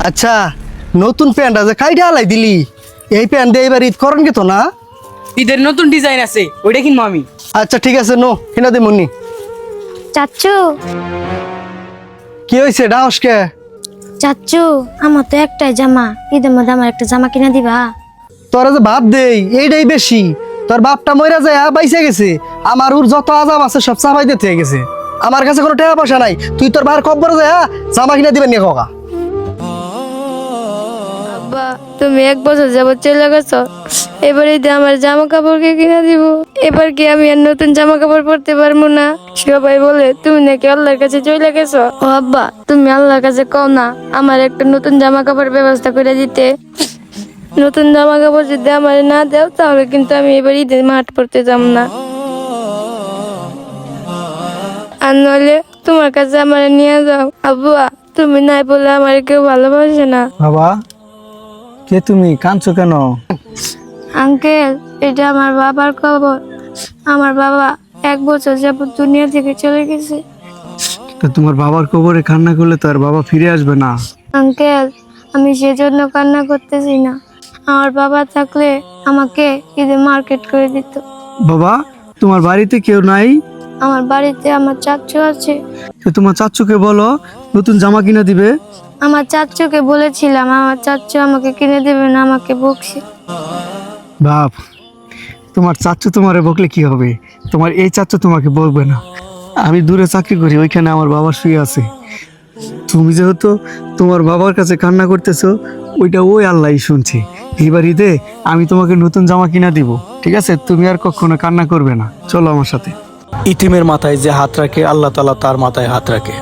আচ্ছা নতুন প্যান্ট আছে কাইটা আলাই দিলি এই প্যান্ট দিয়ে এবার ঈদ করেন কি তো না? ঈদের নতুন ডিজাইন আছে ওইটা কিনবো আমি। আচ্ছা ঠিক আছে নো কিনা দে মুন্নি। চাচ্চু কি হয়েছে ডাউসকে? চাচ্চু আমার তো একটাই জামা, ঈদের মধ্যে আমার একটা জামা কিনা দিবা? তোরা যে ভাব দেই এইটাই বেশি। তোর বাপটা মইরা যায় বাইসে গেছে, আমার ওর যত আজাব আছে সব চাপাই দিতে হয়ে গেছে। আমার কাছে কোনো টাকা পয়সা নাই, তুই তোর ভাইয়ের কব্বর যায় জামা কিনা দিবেন নিয়ে কাকা। আব্বা তুমি 1 বছর যাবত চলে গেছো, এবার ঈদে আমার জামা কাপড় কে কিনা দিব? এবার কি আমি আর নতুন জামা কাপড় পরতে পারবো না? সবাই বলে তুমি নাকি আল্লাহর কাছে চলে গেছো। ও আব্বা তুমি আল্লাহর কাছে কও না আমার একটা নতুন জামা কাপড় ব্যবস্থা করে দিতে। নতুন জামা কাপড় যদি আমার না দাও তাহলে কিন্তু আমি এবার ঈদে মাঠ পড়তে যাব না। আর নইলে তোমার কাছে আমার নিয়ে যাও। আব্বা তুমি নাই বলে আমার কেউ ভালোবাসে না। বাবা কে তুমি কাঁদছো কেন? আঙ্কেল এটা আমার বাবার খবর। আমার বাবা 1 বছর যাবত দুনিয়া থেকে চলে গেছে। তো তোমার বাবার কবরে কান্না করলে তো আর বাবা ফিরে আসবে না। আঙ্কেল আমি সেজন্য কান্না করতেছি না, আমার বাবা থাকলে আমাকে ঈদে মার্কেট করে দিত। বাবা তোমার বাড়িতে কেউ নাই? আমার বাড়িতে আমার চাচু আছে। তো তোমার চাচ্চুকে বলো নতুন জামা কিনে দিবে। আমার চাচুকে বলেছিলাম, আমার চাচু আমাকে কিনে দেবে না, আমাকে বকছে। বাপ তোমার চাচ্চু তোমারে বকলে কি হবে? তোমার এই চাচ্চু তোমাকে বলবে না। আমি দূরে চাকরি করি, ওইখানে আমার বাবা শুয়ে আছে। তুমি যেহেতু তোমার বাবার কাছে কান্না করতেছো, ওইটা ওই আল্লাহই শুনছে। এইবার ঈদে আমি তোমাকে নতুন জামা কিনা দিব, ঠিক আছে? তুমি আর কখনো কান্না করবে না, চলো আমার সাথে। ইতিমের মাথায় যে হাত রাখে আল্লাহ তাআলা তার মাথায় হাত রাখে।